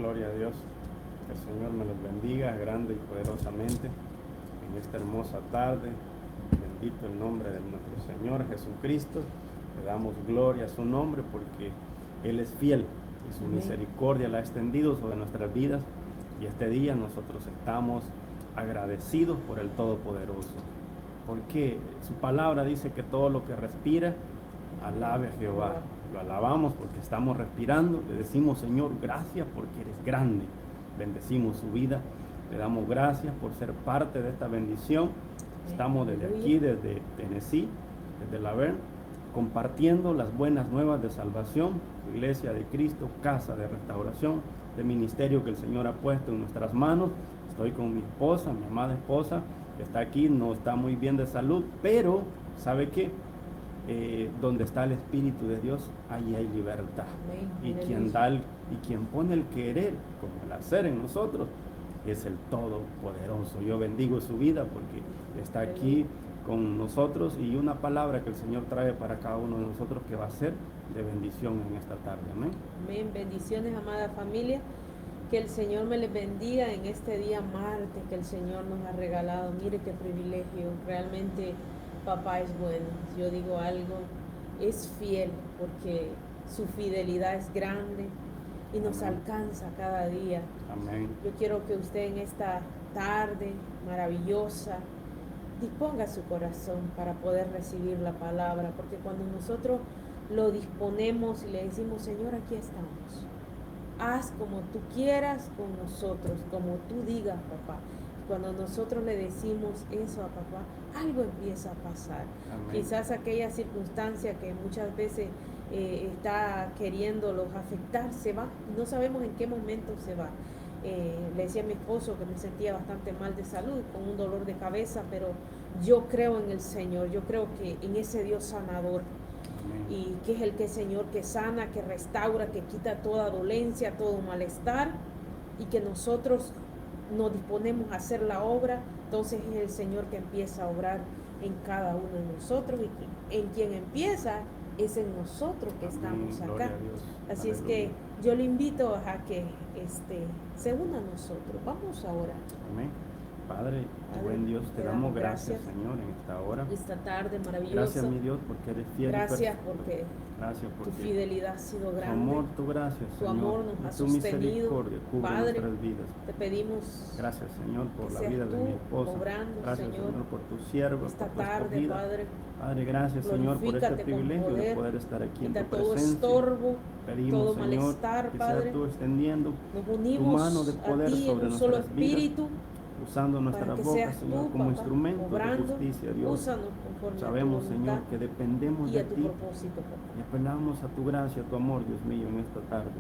Gloria a Dios. Que el Señor me los bendiga grande y poderosamente en esta hermosa tarde. Bendito el nombre de nuestro Señor Jesucristo. Le damos gloria a su nombre porque Él es fiel y su misericordia la ha extendido sobre nuestras vidas. Y este día nosotros estamos agradecidos por el Todopoderoso. Porque su palabra dice que todo lo que respira, alabe a Jehová. Lo alabamos porque estamos respirando. Le decimos, Señor, gracias porque eres grande. Bendecimos su vida. Le damos gracias por ser parte de esta bendición. Estamos desde aquí, desde Tennessee, desde La Verne, compartiendo las buenas nuevas de salvación. Iglesia de Cristo, casa de restauración, de ministerio que el Señor ha puesto en nuestras manos. Estoy con mi esposa, mi amada esposa, que está aquí, no está muy bien de salud, pero ¿sabe qué? Donde está el Espíritu de Dios, ahí hay libertad. Y quien pone el querer como el hacer en nosotros es el Todopoderoso. Yo bendigo su vida porque está aquí con nosotros y una palabra que el Señor trae para cada uno de nosotros que va a ser de bendición en esta tarde. Amén. Amén. Bendiciones, amada familia. Que el Señor me les bendiga en este día martes que el Señor nos ha regalado. Mire qué privilegio. Realmente papá es bueno. Yo digo algo, es fiel porque su fidelidad es grande y nos alcanza cada día. Amén. Yo quiero que usted en esta tarde maravillosa disponga su corazón para poder recibir la palabra, porque cuando nosotros lo disponemos y le decimos, Señor, aquí estamos, haz como tú quieras con nosotros, como tú digas, papá. Cuando nosotros le decimos eso a papá, algo empieza a pasar. Amén. Quizás aquella circunstancia que muchas veces está queriéndolos afectar se va, no sabemos en qué momento se va. Le decía a mi esposo que me sentía bastante mal de salud, con un dolor de cabeza, pero yo creo en el Señor, yo creo que en ese Dios sanador. Amén. Y que es el que Señor que sana, que restaura, que quita toda dolencia, todo malestar, y que nosotros nos disponemos a hacer la obra. Entonces es el Señor que empieza a obrar en cada uno de nosotros, y que en quien empieza es en nosotros que estamos acá. Así es que yo le invito a que se una a nosotros. Vamos ahora. Amén. Padre, buen Dios, te damos gracias, Señor, en esta hora. Esta tarde maravillosa. Gracias, mi Dios, porque eres fiel. Gracias porque tu fidelidad ha sido grande. Tu amor, tu gracia, tu Señor, amor nos ha tu sostenido. Misericordia cubre Padre, nuestras vidas. te pedimos. Gracias, Señor, por la vida de mi esposa. Gracias, Señor, por tu siervo, esta por tu tarde, vida. Padre, gracias, Señor, por este privilegio de poder estar aquí en tu todo presencia. Estorbo, pedimos, todo Señor, malestar, que Padre. sea tú extendiendo Nos unimos tu mano de poder a ti sobre en un solo nuestras vidas, espíritu, usando nuestra boca, Señor, como instrumento de justicia, Dios. Sabemos, Señor, que dependemos de ti y apelamos a tu gracia, a tu amor, Dios mío, en esta tarde.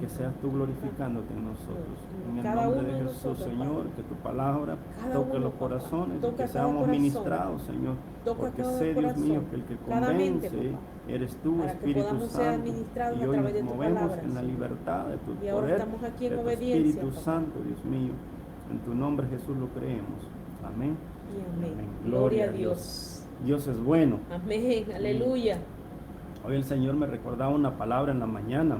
Que seas tú glorificándote en nosotros. En el nombre de Jesús, Señor, que tu palabra toque los corazones, que seamos ministrados, Señor. Porque sé, Dios mío, que el que convence eres tú, Espíritu Santo. Y hoy nos movemos en la libertad de tu poder, de tu Espíritu Santo, Dios mío. En tu nombre, Jesús, lo creemos. Amén. Y amén. Gloria a Dios. Dios es bueno. Amén. Aleluya. Hoy el Señor me recordaba una palabra en la mañana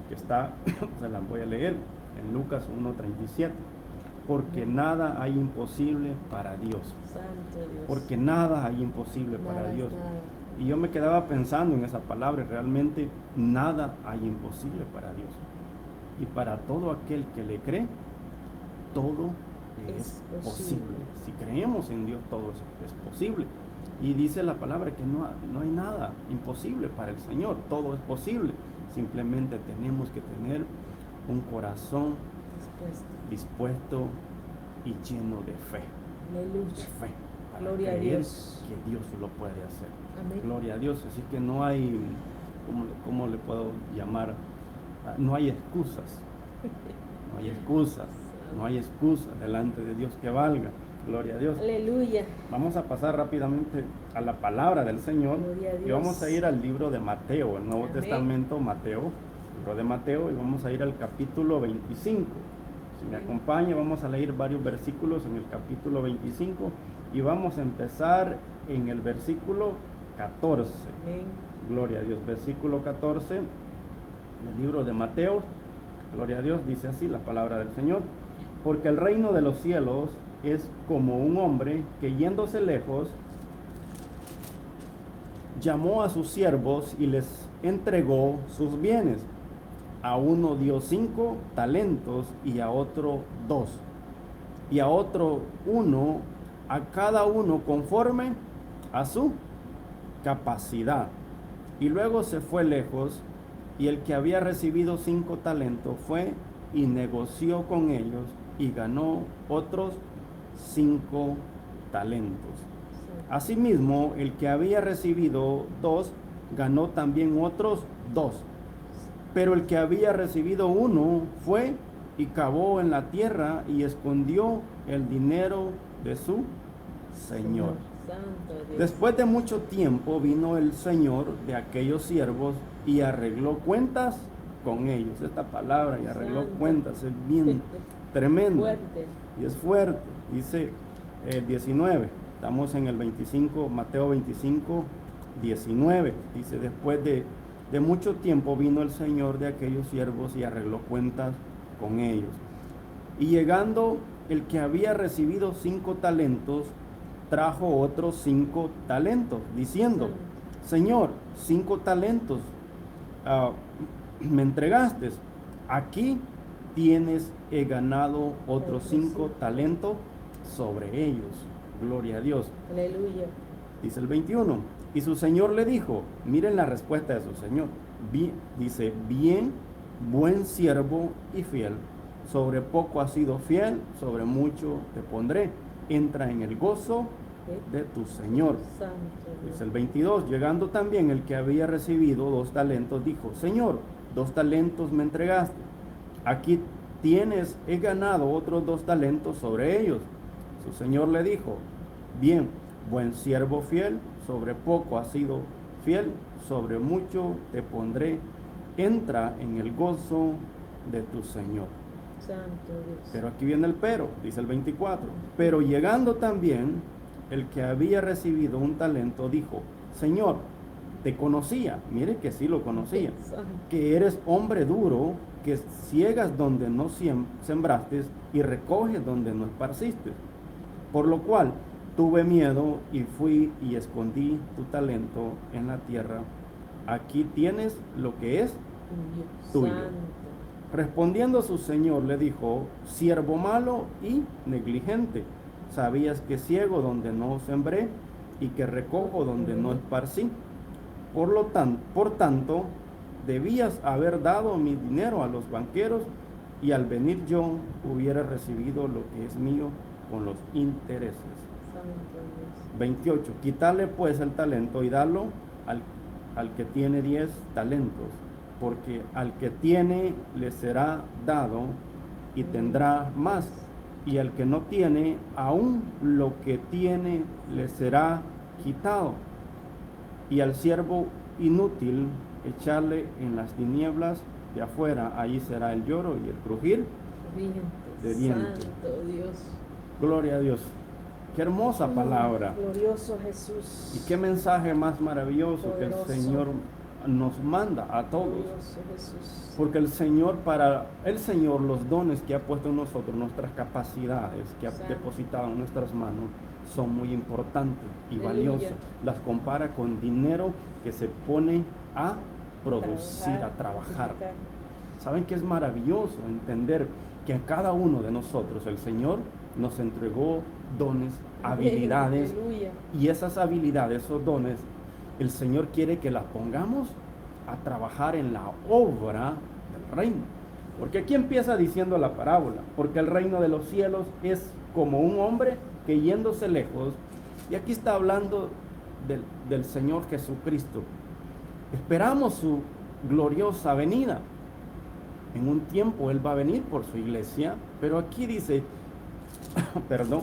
que está, se la voy a leer, en Lucas 1:37. Porque nada hay imposible para Dios. Santo Dios. Porque nada hay imposible para Dios. Nada. Y yo me quedaba pensando en esa palabra, y realmente nada hay imposible para Dios. Y para todo aquel que le cree, todo es posible. Si creemos en Dios, todo es posible. Y dice la palabra que no hay nada imposible para el Señor, todo es posible. Simplemente tenemos que tener un corazón dispuesto y lleno de fe. Aleluya. De fe. Para Gloria a creer Dios. que Dios lo puede hacer. Amén. Gloria a Dios. Así que no hay, ¿cómo le puedo llamar? No hay excusas. No hay excusas. No hay excusa delante de Dios que valga. Gloria a Dios. Aleluya. Vamos a pasar rápidamente a la palabra del Señor. Gloria a Dios. Y vamos a ir al libro de Mateo, el Nuevo Testamento, Mateo, libro de Mateo, y vamos a ir al capítulo 25. Si me acompaña, vamos a leer varios versículos en el capítulo 25 y vamos a empezar en el versículo 14. Amén. Gloria a Dios. Versículo 14, el libro de Mateo, Gloria a Dios, dice así la palabra del Señor. Porque el reino de los cielos es como un hombre que yéndose lejos, llamó a sus siervos y les entregó sus bienes. A uno dio 5 talentos y a otro 2. Y a otro 1, a cada uno conforme a su capacidad. Y luego se fue lejos, y el que había recibido 5 talentos fue y negoció con ellos y ganó otros 5 talentos. Asimismo, el que había recibido 2 ganó también otros 2. Pero el que había recibido 1 fue y cavó en la tierra y escondió el dinero de su señor. Después de mucho tiempo vino el señor de aquellos siervos y arregló cuentas con ellos. Esta palabra, y arregló cuentas, es bien tremendo. Y es fuerte. Dice 19, estamos en el 25, Mateo 25, 19. Dice, después de mucho tiempo vino el señor de aquellos siervos y arregló cuentas con ellos. Y llegando el que había recibido 5 talentos, trajo otros 5 talentos, diciendo, Señor, 5 talentos me entregaste, aquí tienes, he ganado otros 5 talentos sobre ellos. Gloria a Dios. Aleluya. Dice el 21, y su señor le dijo, miren la respuesta de su señor, dice, bien, buen siervo y fiel, sobre poco has sido fiel, sobre mucho te pondré, entra en el gozo de tu señor. Dice el 22, llegando también el que había recibido 2 talentos, dijo, Señor, 2 talentos me entregaste, aquí tienes, he ganado otros 2 talentos sobre ellos. Su señor le dijo, bien, buen siervo fiel, sobre poco has sido fiel, sobre mucho te pondré, entra en el gozo de tu señor. Santo Dios. Pero aquí viene el pero, dice el 24, pero llegando también el que había recibido 1 talento dijo, Señor, te conocía, mire que sí lo conocía, que eres hombre duro, que ciegas donde no sembraste y recoges donde no esparciste. Por lo cual tuve miedo y fui y escondí tu talento en la tierra. Aquí tienes lo que es tuyo. Santo. Respondiendo su señor le dijo, siervo malo y negligente, sabías que ciego donde no sembré y que recojo donde no esparcí. Por tanto, debías haber dado mi dinero a los banqueros y al venir yo hubiera recibido lo que es mío con los intereses. 28. Quitarle pues el talento y darlo al que tiene 10 talentos, porque al que tiene le será dado y tendrá más, y al que no tiene, aún lo que tiene le será quitado. Y al siervo inútil echarle en las tinieblas de afuera, allí será el lloro y el crujir de dientes. Santo Dios. Gloria a Dios. Qué hermosa palabra. Glorioso Jesús. Y qué mensaje más maravilloso Poderoso. que el Señor nos manda a todos. Glorioso Jesús. Porque el Señor, para el Señor, los dones que ha puesto en nosotros, nuestras capacidades que ha Santo. depositado en nuestras manos, son muy importantes y Aleluya. valiosas. Las compara con dinero que se pone a producir, a trabajar. ¿Saben qué es maravilloso? Entender que a cada uno de nosotros el Señor nos entregó dones, habilidades, Aleluya. y esas habilidades, esos dones, el Señor quiere que las pongamos a trabajar en la obra del reino. Porque aquí empieza diciendo la parábola, porque el reino de los cielos es como un hombre que yéndose lejos, y aquí está hablando del Señor Jesucristo. Esperamos su gloriosa venida. En un tiempo Él va a venir por su iglesia, pero aquí dice, perdón,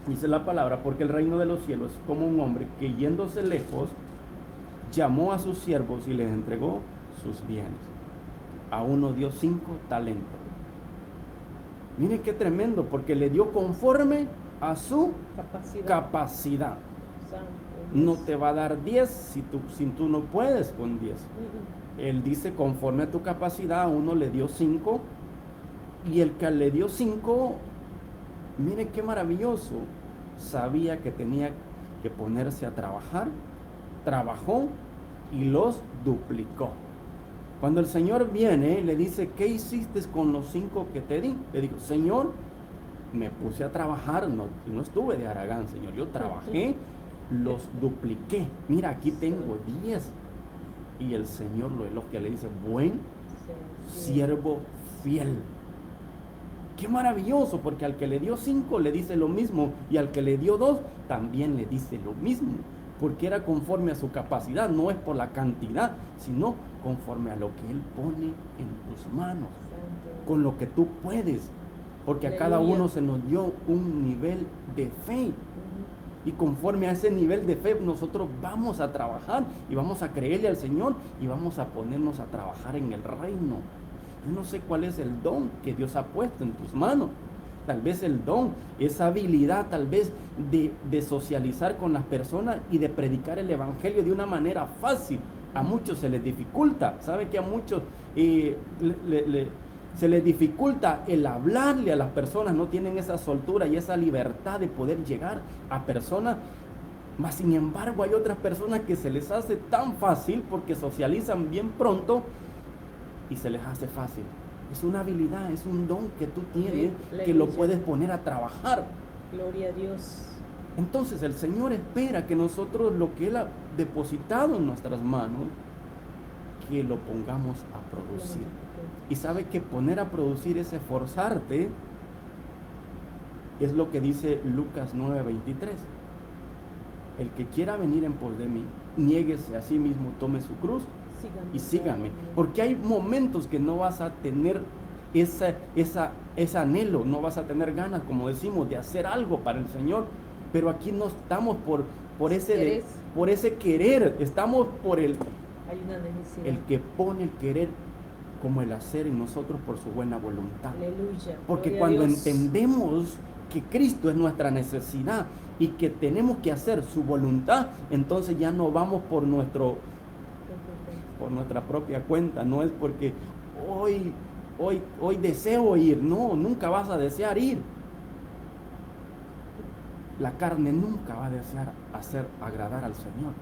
dice la palabra, porque el reino de los cielos es como un hombre que yéndose lejos, llamó a sus siervos y les entregó sus bienes. A uno dio 5 talentos. Miren qué tremendo, porque le dio conforme a su capacidad. Santo no te va a dar 10 si tú no puedes con 10. Él dice, conforme a tu capacidad, a uno le dio 5, y el que le dio 5, mire qué maravilloso, sabía que tenía que ponerse a trabajar, trabajó y los duplicó. Cuando el Señor viene, le dice, ¿qué hiciste con los 5 que te di? Le digo, Señor, me puse a trabajar, no estuve de haragán, Señor, yo trabajé, los dupliqué, mira, aquí tengo 10. Y el Señor lo elogia, le dice, buen siervo fiel. Qué maravilloso, porque al que le dio 5 le dice lo mismo, y al que le dio 2 también le dice lo mismo, porque era conforme a su capacidad, no es por la cantidad, sino conforme a lo que Él pone en tus manos, con lo que tú puedes, porque a cada uno se nos dio un nivel de fe. Y conforme a ese nivel de fe, nosotros vamos a trabajar y vamos a creerle al Señor y vamos a ponernos a trabajar en el reino. Yo no sé cuál es el don que Dios ha puesto en tus manos. Tal vez el don, esa habilidad tal vez de socializar con las personas y de predicar el evangelio de una manera fácil. A muchos se les dificulta. ¿Sabe que a muchos se les dificulta el hablarle a las personas? No tienen esa soltura y esa libertad de poder llegar a personas. Mas sin embargo hay otras personas que se les hace tan fácil porque socializan bien pronto y se les hace fácil. Es una habilidad, es un don que tú tienes, que lo puedes poner a trabajar. Gloria a Dios. Entonces el Señor espera que nosotros lo que Él ha depositado en nuestras manos, que lo pongamos a producir. Y sabe que poner a producir es esforzarte. Es lo que dice Lucas 9:23. El que quiera venir en pos de mí, niéguese a sí mismo, tome su cruz y síganme. Porque hay momentos que no vas a tener ese anhelo, no vas a tener ganas, como decimos, de hacer algo para el Señor. Pero aquí no estamos por ese querer, estamos por el que pone el querer como el hacer en nosotros por su buena voluntad. Aleluya. Porque cuando entendemos que Cristo es nuestra necesidad y que tenemos que hacer su voluntad, entonces ya no vamos por nuestra propia cuenta. No es porque hoy deseo ir. No, nunca vas a desear ir. La carne nunca va a desear agradar al Señor.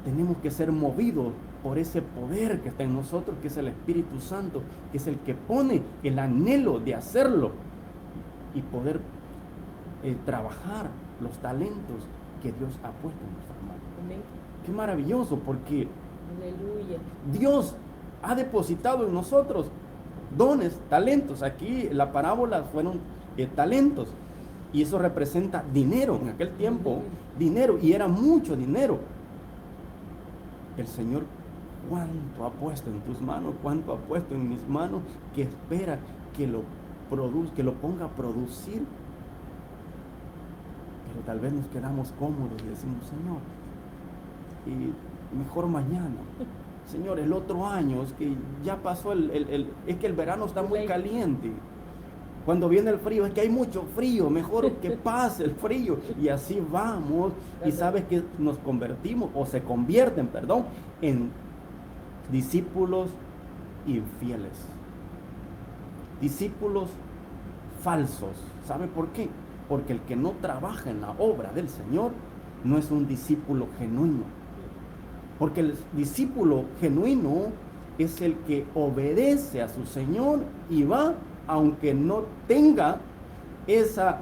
Tenemos que ser movidos por ese poder que está en nosotros, que es el Espíritu Santo, que es el que pone el anhelo de hacerlo y poder trabajar los talentos que Dios ha puesto en nuestras manos. Amén. Qué maravilloso, porque Aleluya. Dios ha depositado en nosotros dones, talentos. Aquí la parábola fueron talentos, y eso representa dinero. En aquel tiempo, dinero, y era mucho dinero. El Señor, cuánto ha puesto en tus manos, cuánto ha puesto en mis manos, que espera que lo ponga a producir. Pero tal vez nos quedamos cómodos y decimos, Señor, y mejor mañana. Señor, el otro año, es que ya pasó es que el verano está muy caliente. Cuando viene el frío, es que hay mucho frío, mejor que pase el frío. Y así vamos, y sabes que nos convertimos, o se convierten, en discípulos infieles. Discípulos falsos. ¿Sabe por qué? Porque el que no trabaja en la obra del Señor no es un discípulo genuino. Porque el discípulo genuino es el que obedece a su Señor y va, aunque no tenga esa,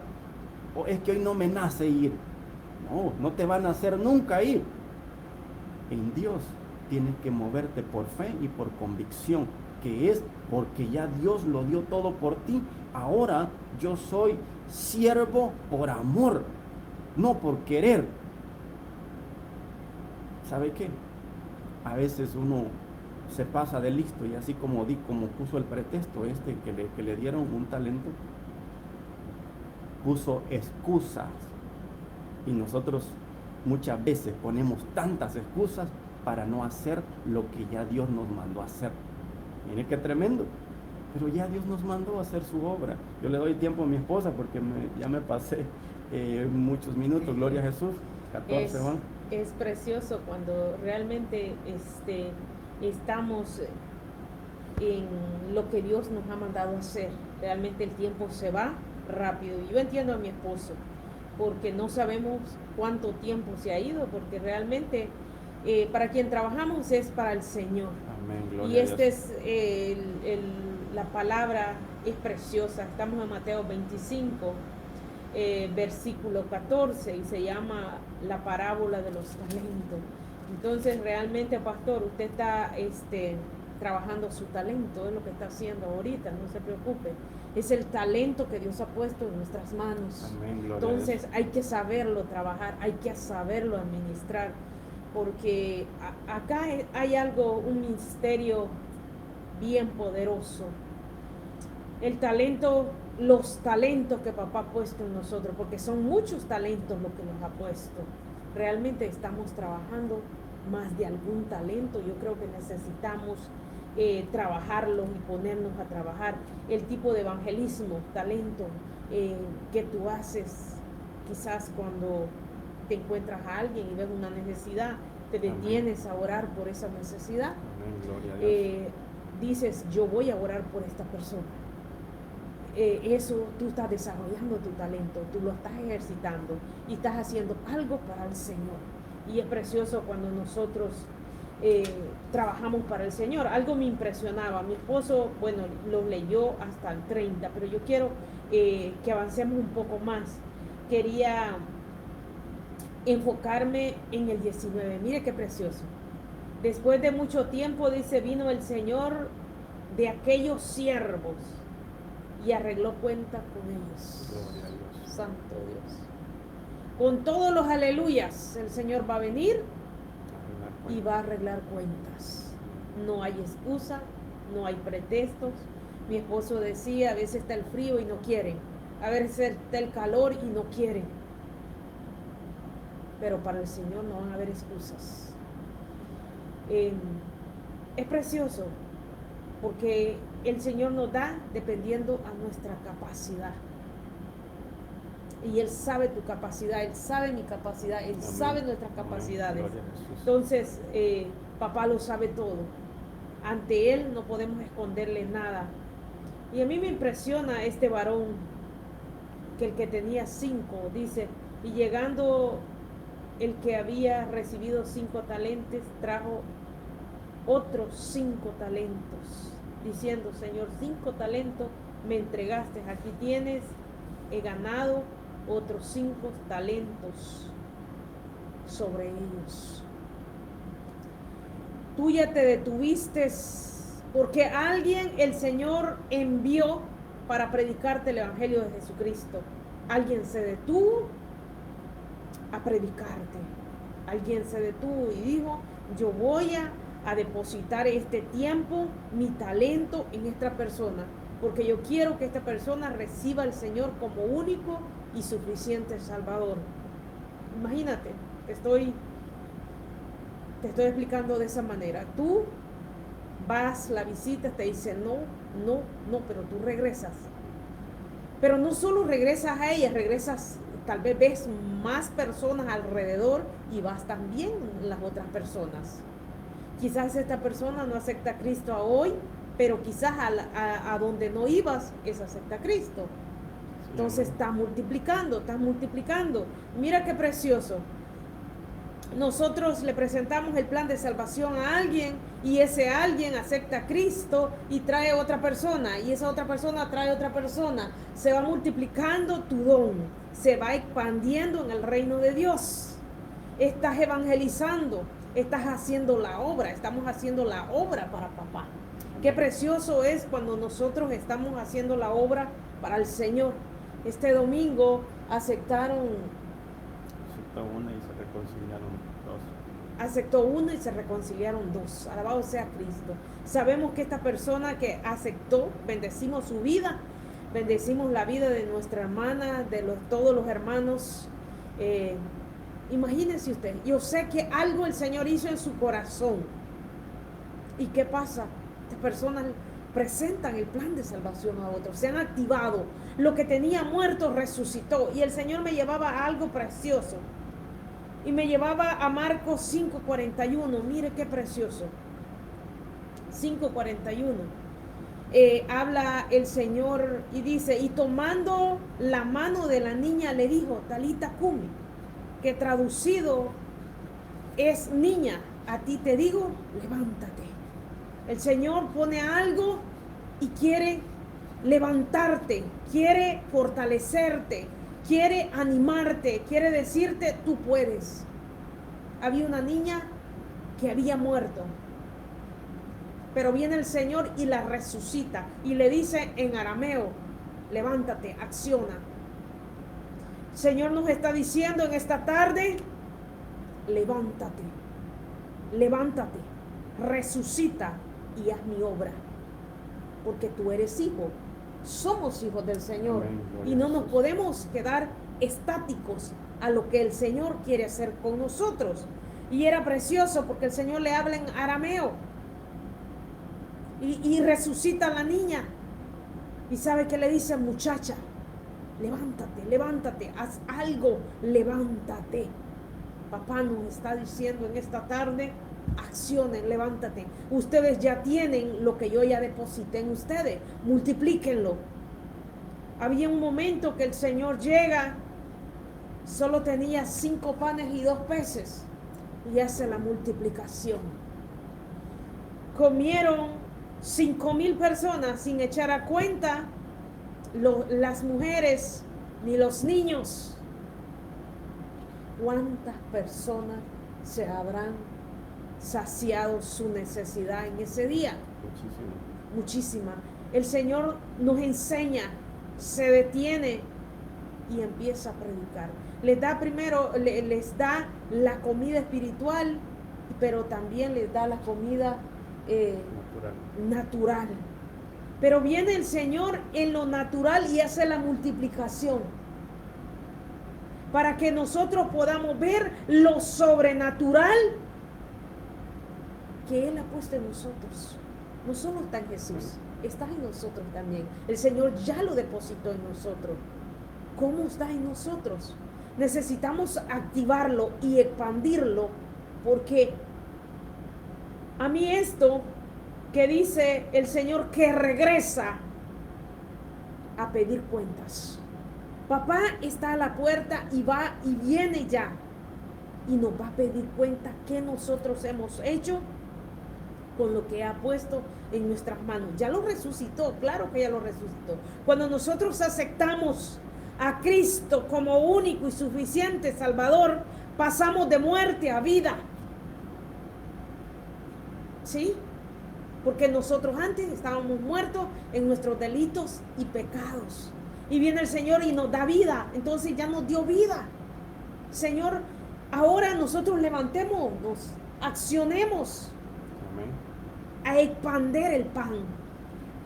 o es que hoy no me nace ir. No te va a nacer nunca ir. En Dios tienes que moverte por fe y por convicción, que es porque ya Dios lo dio todo por ti. Ahora yo soy siervo por amor, no por querer. ¿Sabe qué? A veces uno se pasa de listo, y así como puso el pretexto que le dieron un talento, puso excusas, y nosotros muchas veces ponemos tantas excusas para no hacer lo que ya Dios nos mandó a hacer. Mire qué tremendo, pero ya Dios nos mandó a hacer su obra. Yo le doy tiempo a mi esposa porque ya me pasé muchos minutos, gloria a Jesús. 14, Juan. Es precioso cuando realmente estamos en lo que Dios nos ha mandado hacer. Realmente el tiempo se va rápido. Y yo entiendo a mi esposo, porque no sabemos cuánto tiempo se ha ido, porque realmente para quien trabajamos es para el Señor. Amén, Y gloria a Dios. la palabra es preciosa. Estamos en Mateo 25, versículo 14, y se llama la parábola de los talentos. Entonces realmente, pastor, usted está trabajando su talento, es lo que está haciendo ahorita, no se preocupe. Es el talento que Dios ha puesto en nuestras manos. Amén, gloria Entonces a Dios. hay que saberlo trabajar, hay que saberlo administrar, porque acá hay algo, un misterio bien poderoso. El talento, los talentos que papá ha puesto en nosotros, porque son muchos talentos lo que nos ha puesto. Realmente estamos trabajando más de algún talento. Yo creo que necesitamos trabajarlos y ponernos a trabajar. El tipo de evangelismo, talento que tú haces, quizás cuando te encuentras a alguien y ves una necesidad, te detienes a orar por esa necesidad. Amén, gloria a Dios. Dices, yo voy a orar por esta persona. Eso tú estás desarrollando tu talento, tú lo estás ejercitando y estás haciendo algo para el Señor. Y es precioso cuando nosotros trabajamos para el Señor. Algo me impresionaba, mi esposo, bueno, lo leyó hasta el 30, pero yo quiero que avancemos un poco más. Quería enfocarme en el 19, mire qué precioso. Después de mucho tiempo, dice, vino el Señor de aquellos siervos y arregló cuenta con ellos. Gloria a Dios. Santo Dios. Con todos los aleluyas, el Señor va a venir y va a arreglar cuentas. No hay excusa, no hay pretextos. Mi esposo decía, a veces está el frío y no quieren, a veces está el calor y no quieren. Pero para el Señor no van a haber excusas. Es precioso porque el Señor nos da dependiendo a nuestra capacidad. Y Él sabe tu capacidad, Él sabe mi capacidad, Él Amén. sabe nuestras Amén. capacidades. Gloria a Jesús. Entonces, papá lo sabe todo. Ante Él no podemos esconderle nada. Y a mí me impresiona este varón, que el que tenía 5, dice, y llegando el que había recibido 5 talentos, trajo otros 5 talentos, diciendo, Señor, 5 talentos me entregaste, aquí tienes, he ganado otros 5 talentos sobre ellos. Tú ya te detuviste porque alguien el Señor envió para predicarte el Evangelio de Jesucristo. Alguien se detuvo a predicarte. Alguien se detuvo y dijo, yo voy a depositar este tiempo, mi talento en esta persona, porque yo quiero que esta persona reciba al Señor como único y suficiente Salvador. Imagínate, te estoy explicando de esa manera. Tú vas, la visitas, te dice no, pero tú regresas. Pero no solo regresas a ella, regresas, tal vez ves más personas alrededor y vas también las otras personas. Quizás esta persona no acepta a Cristo hoy, pero quizás a donde no ibas, es acepta a Cristo. Entonces estás multiplicando. Mira qué precioso. Nosotros le presentamos el plan de salvación a alguien y ese alguien acepta a Cristo y trae otra persona y esa otra persona trae otra persona. Se va multiplicando tu don, se va expandiendo en el reino de Dios. Estás evangelizando, estás haciendo la obra, estamos haciendo la obra para papá. Qué precioso es cuando nosotros estamos haciendo la obra para el Señor. Este domingo aceptó uno y se reconciliaron 2. Alabado sea Cristo. Sabemos que esta persona que aceptó, bendecimos su vida, bendecimos la vida de nuestra hermana, de todos los hermanos. Imagínense usted, yo sé que algo el Señor hizo en su corazón. ¿Y qué pasa? Estas personas presentan el plan de salvación a otros, se han activado. Lo que tenía muerto resucitó y el Señor me llevaba a algo precioso. y me llevaba a Marcos 5:41. Mire qué precioso. 5:41. Habla el Señor y dice, y tomando la mano de la niña le dijo, Talita cumi, que traducido es niña, a ti te digo, levántate. El Señor pone algo y quiere levantarte, quiere fortalecerte, quiere animarte, quiere decirte, tú puedes. Había una niña que había muerto, pero viene el Señor y la resucita y le dice en arameo, levántate, acciona. El Señor nos está diciendo en esta tarde, levántate, levántate, resucita y haz mi obra, porque tú eres hijo, somos hijos del Señor. Amén. Y no nos podemos quedar estáticos a lo que el Señor quiere hacer con nosotros. Y era precioso porque el Señor le habla en arameo y resucita a la niña y sabe que le dice, muchacha, levántate, levántate, haz algo, levántate. Papá nos está diciendo en esta tarde, accionen, levántate. Ustedes ya tienen lo que yo ya deposité en ustedes, multiplíquenlo. Había un momento que el Señor llega, solo tenía 5 panes y 2 peces y hace la multiplicación. Comieron 5,000 personas sin echar a cuenta las mujeres ni los niños. ¿Cuántas personas se habrán saciado su necesidad en ese día? Muchísima. El Señor nos enseña, se detiene y empieza a predicar. Les da primero, les da la comida espiritual, pero también les da la comida natural. Pero viene el Señor en lo natural y hace la multiplicación, para que nosotros podamos ver lo sobrenatural que Él ha puesto en nosotros. No solo está en Jesús, está en nosotros también. El Señor ya lo depositó en nosotros. ¿Cómo está en nosotros? Necesitamos activarlo y expandirlo, porque a mí esto que dice el Señor, que regresa a pedir cuentas. Papá está a la puerta y va y viene ya y nos va a pedir cuenta qué nosotros hemos hecho con lo que ha puesto en nuestras manos. Ya lo resucitó, claro que ya lo resucitó. Cuando nosotros aceptamos a Cristo como único y suficiente Salvador, pasamos de muerte a vida. ¿Sí? Porque nosotros antes estábamos muertos en nuestros delitos y pecados. Y viene el Señor y nos da vida. Entonces ya nos dio vida. Señor, ahora nosotros levantémonos, accionemos. Amén. A expander el pan.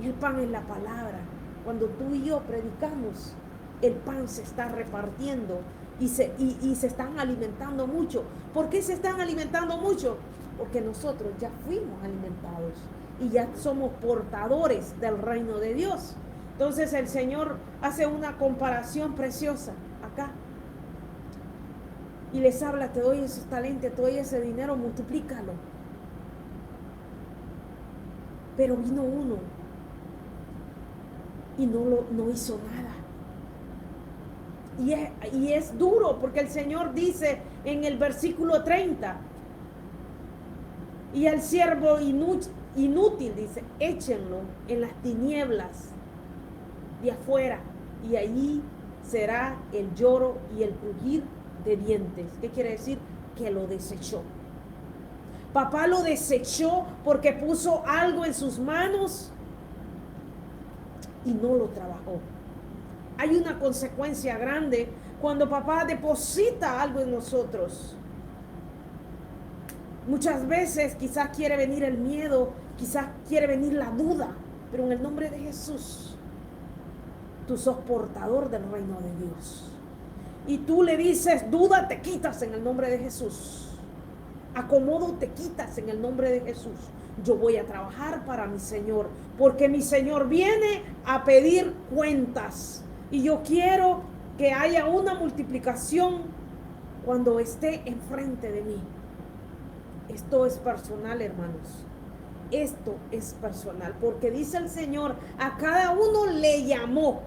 Y el pan es la palabra. Cuando tú y yo predicamos, el pan se está repartiendo y se están alimentando mucho. ¿Por qué se están alimentando mucho? Porque nosotros ya fuimos alimentados y ya somos portadores del reino de Dios. Entonces el Señor hace una comparación preciosa acá y les habla, te doy esos talentos, te doy ese dinero, multiplícalo. Pero vino uno y no hizo nada. Y es duro porque el Señor dice en el versículo 30, y al siervo inútil dice, échenlo en las tinieblas de afuera, y allí será el lloro y el crujir de dientes. ¿Qué quiere decir? Que lo desechó. Papá lo desechó porque puso algo en sus manos y no lo trabajó. Hay una consecuencia grande cuando papá deposita algo en nosotros. Muchas veces quizás quiere venir el miedo, quizás quiere venir la duda, pero en el nombre de Jesús, tú sos portador del reino de Dios. Y tú le dices, duda te quitas en el nombre de Jesús. Acomodo te quitas en el nombre de Jesús. Yo voy a trabajar para mi Señor, porque mi Señor viene a pedir cuentas. Y yo quiero que haya una multiplicación cuando esté enfrente de mí. Esto es personal, hermanos. Esto es personal, porque dice el Señor, a cada uno le llamó.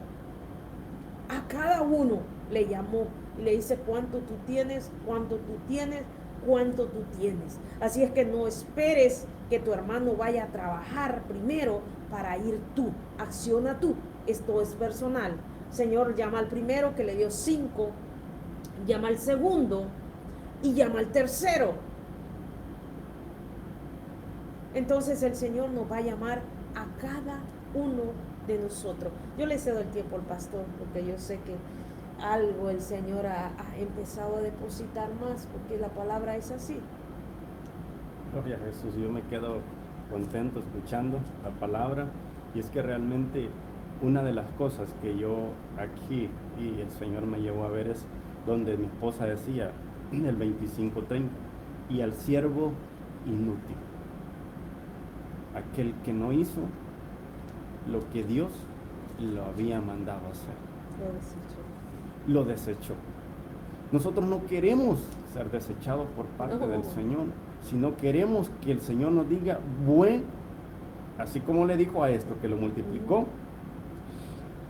A cada uno le llamó y le dice cuánto tú tienes, cuánto tú tienes, cuánto tú tienes. Así es que no esperes que tu hermano vaya a trabajar primero para ir tú. Acciona tú. Esto es personal. Señor llama al primero que le dio 5, llama al segundo y llama al tercero. Entonces el Señor nos va a llamar a cada uno de nosotros. Yo le cedo el tiempo al pastor porque yo sé que algo el Señor ha empezado a depositar más, porque la palabra es así. Gloria a Jesús, yo me quedo contento escuchando la palabra, y es que realmente una de las cosas que yo aquí y el Señor me llevó a ver es donde mi esposa decía en el 25:30, y al siervo inútil, aquel que no hizo lo que Dios lo había mandado hacer, lo desechó. Nosotros no queremos ser desechados por parte del Señor, sino queremos que el Señor nos diga, buen, así como le dijo a esto, que lo multiplicó.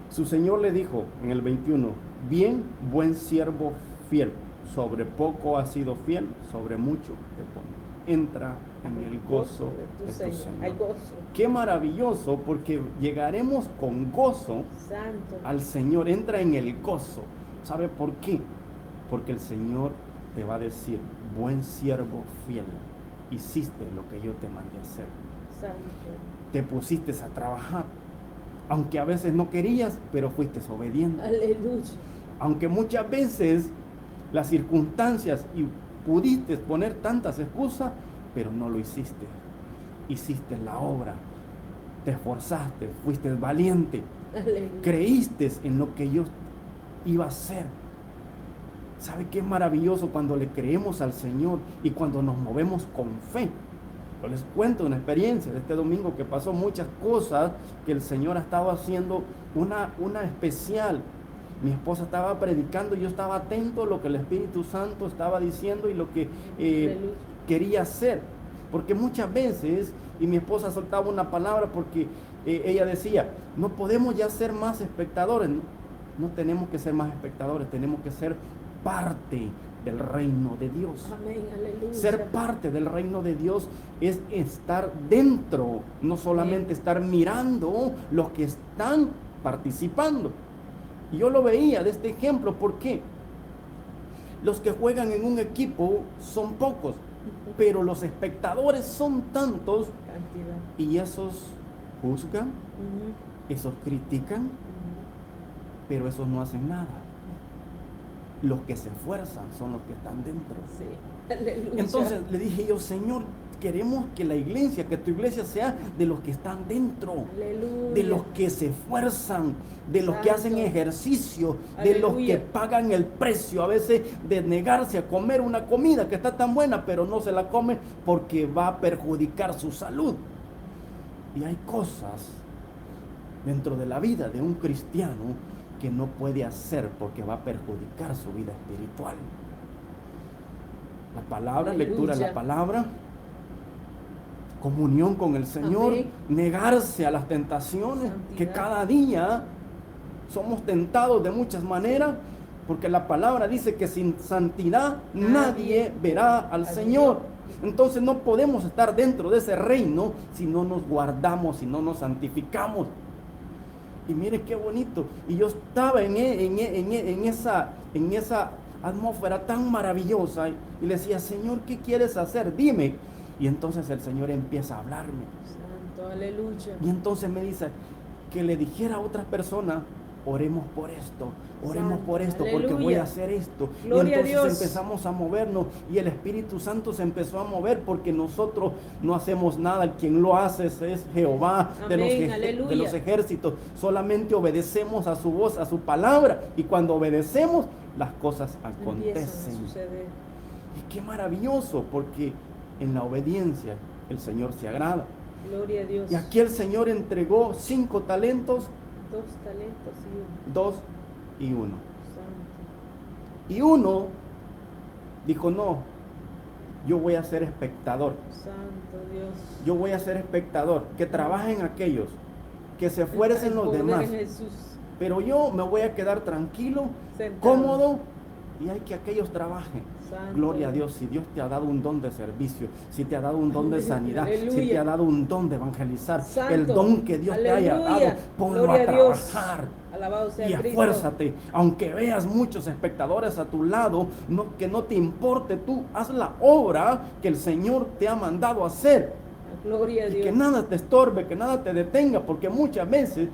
Su Señor le dijo en el 21, bien, buen siervo fiel, sobre poco has sido fiel, sobre mucho te pongo. Entra en el gozo de tu Señor. Hay gozo. Qué maravilloso, porque llegaremos con gozo Santo al Señor. Entra en el gozo. ¿Sabe por qué? Porque el Señor te va a decir, buen siervo fiel, hiciste lo que yo te mandé a hacer. Santo. Te pusiste a trabajar, aunque a veces no querías, pero fuiste obediente. Aleluya. Aunque muchas veces las circunstancias y pudiste poner tantas excusas, pero no lo hiciste. Hiciste la obra, te esforzaste, fuiste valiente, Aleluya. creíste en lo que yo iba a hacer. ¿Sabe qué es maravilloso cuando le creemos al Señor y cuando nos movemos con fe? Yo les cuento una experiencia de este domingo que pasó muchas cosas que el Señor ha estado haciendo, una especial. Mi esposa estaba predicando y yo estaba atento a lo que el Espíritu Santo estaba diciendo y lo que quería hacer. Porque muchas veces, y mi esposa soltaba una palabra porque ella decía, no podemos ya ser más espectadores. No tenemos que ser más espectadores, tenemos que ser parte del reino de Dios. Amén, aleluya. Ser parte del reino de Dios es estar dentro, no solamente estar mirando los que están participando. Y yo lo veía de este ejemplo, ¿por qué? Los que juegan en un equipo son pocos, pero los espectadores son tantos. Cantidad. Y esos juzgan, esos critican, pero esos no hacen nada. Los que se esfuerzan son los que están dentro. Sí. Aleluya. Entonces le dije yo, Señor, queremos que la iglesia, que tu iglesia sea de los que están dentro, Aleluya. de los que se esfuerzan, de los que Santo. hacen ejercicio, de Aleluya. los que pagan el precio a veces de negarse a comer una comida que está tan buena, pero no se la come porque va a perjudicar su salud. Y hay cosas dentro de la vida de un cristiano que no puede hacer porque va a perjudicar su vida espiritual. La palabra, Aleluya. lectura de la palabra, comunión con el Señor, Amén. negarse a las tentaciones, Santidad. que cada día somos tentados de muchas maneras, porque la palabra dice que sin santidad nadie verá al Señor. Entonces no podemos estar dentro de ese reino si no nos guardamos, si no nos santificamos. Y mire qué bonito. Y yo estaba en esa atmósfera tan maravillosa y le decía, Señor, ¿qué quieres hacer? Dime. Y entonces el Señor empieza a hablarme. Santo, aleluya. Y entonces me dice que le dijera a otras personas, oremos por esto, oremos Santo, por esto, aleluya. porque voy a hacer esto. Gloria a y entonces Dios. empezamos a movernos y el Espíritu Santo se empezó a mover porque nosotros no hacemos nada. El quien lo hace es Jehová de Amén, los ejércitos. Solamente obedecemos a su voz, a su palabra, y cuando obedecemos las cosas Empiezan acontecen. a suceder. Y qué maravilloso, porque en la obediencia el Señor se agrada. Gloria a Dios. Y aquí el Señor entregó 5 talentos, 2 talentos y 1. 2 y 1. Santo. Y uno dijo, no, yo voy a ser espectador. Santo Dios. Yo voy a ser espectador, que trabajen aquellos, que se esfuercen los El poder demás. de Jesús. Pero yo me voy a quedar tranquilo, Sentado. cómodo, y hay que aquellos trabajen. Santo Gloria a Dios. Dios, si Dios te ha dado un don de servicio, si te ha dado un don de sanidad, Aleluya. si te ha dado un don de evangelizar, Santo. el don que Dios te haya Aleluya. dado, ponlo Gloria a a Dios. trabajar. Alabado sea Y Cristo. esfuérzate, aunque veas muchos espectadores a tu lado, que no te importe, tú haz la obra que el Señor te ha mandado a hacer. Gloria a Y Dios. que nada te estorbe, que nada te detenga, porque muchas veces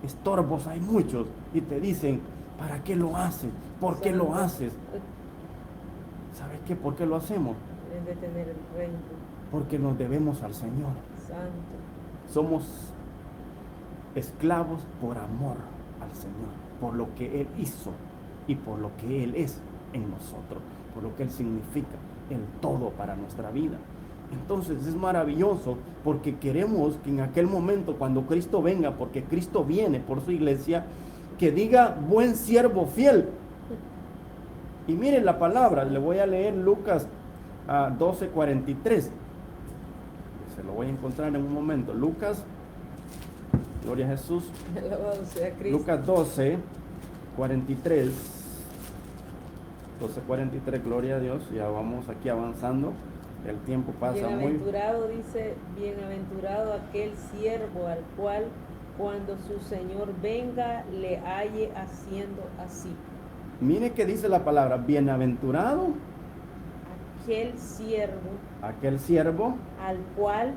estorbos hay muchos y te dicen, ¿para qué lo haces? ¿Por qué lo haces? ¿Sabes qué? ¿Por qué lo hacemos? Es de tener el reino. Porque nos debemos al Señor. Santo. Somos esclavos por amor al Señor, por lo que Él hizo y por lo que Él es en nosotros, por lo que Él significa, el todo para nuestra vida. Entonces es maravilloso porque queremos que en aquel momento, cuando Cristo venga, porque Cristo viene por su iglesia, que diga, buen siervo fiel. Y miren la palabra, le voy a leer Lucas 12:43. Se lo voy a encontrar en un momento. Lucas, gloria a Jesús. Alabado sea Cristo. Lucas 12:43. 12:43, gloria a Dios. Ya vamos aquí avanzando. El tiempo pasa muy... Bienaventurado, dice, bienaventurado aquel siervo al cual cuando su Señor venga le halle haciendo así. Mire que dice la palabra, bienaventurado Aquel siervo aquel siervo al cual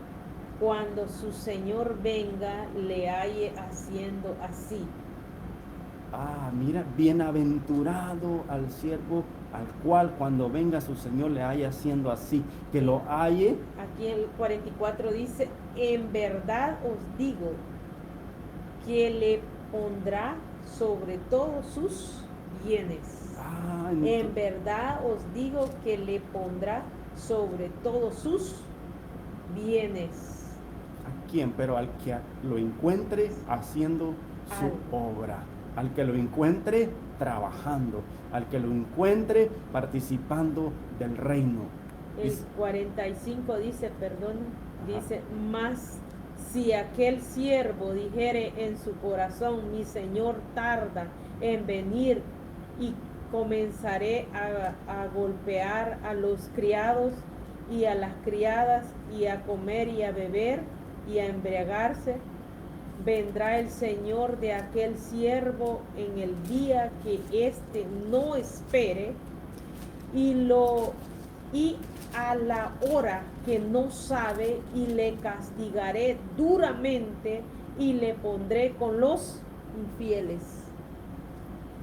cuando su Señor venga le halle haciendo así. Mira, bienaventurado al siervo al cual cuando venga su Señor le haya haciendo así, que lo halle. Aquí el 44 dice, en verdad os digo que le pondrá sobre todos sus bienes. En verdad os digo que le pondrá sobre todos sus bienes. ¿A quién? Pero al que lo encuentre haciendo su obra, al que lo encuentre trabajando, al que lo encuentre participando del reino. El 45 dice, dice, mas si aquel siervo dijere en su corazón, mi Señor tarda en venir, y comenzaré a golpear a los criados y a las criadas, y a comer y a beber y a embriagarse, vendrá el Señor de aquel siervo en el día que éste no espere, y a la hora que no sabe, y le castigaré duramente, y le pondré con los infieles.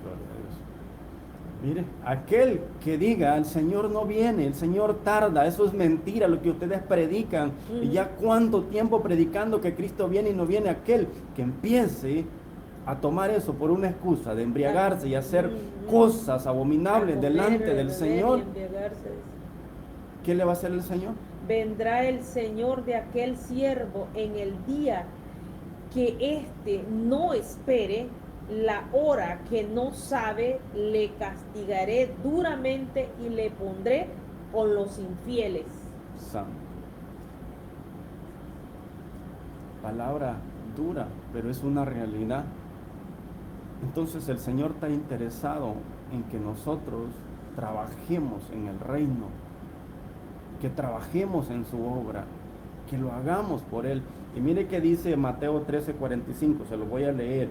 Gloria a Dios. Mire, aquel que diga, el Señor no viene, el Señor tarda, eso es mentira lo que ustedes predican. Y ya cuánto tiempo predicando que Cristo viene y no viene, aquel que empiece a tomar eso por una excusa de embriagarse y hacer cosas abominables delante del Señor. ¿Qué le va a hacer el Señor? Vendrá el Señor de aquel siervo en el día que éste no espere, la hora que no sabe, le castigaré duramente y le pondré con los infieles. Santo. Palabra dura, pero es una realidad. Entonces el Señor está interesado en que nosotros trabajemos en el reino, que trabajemos en su obra, que lo hagamos por Él. Y mire que dice Mateo 13:45, se lo voy a leer.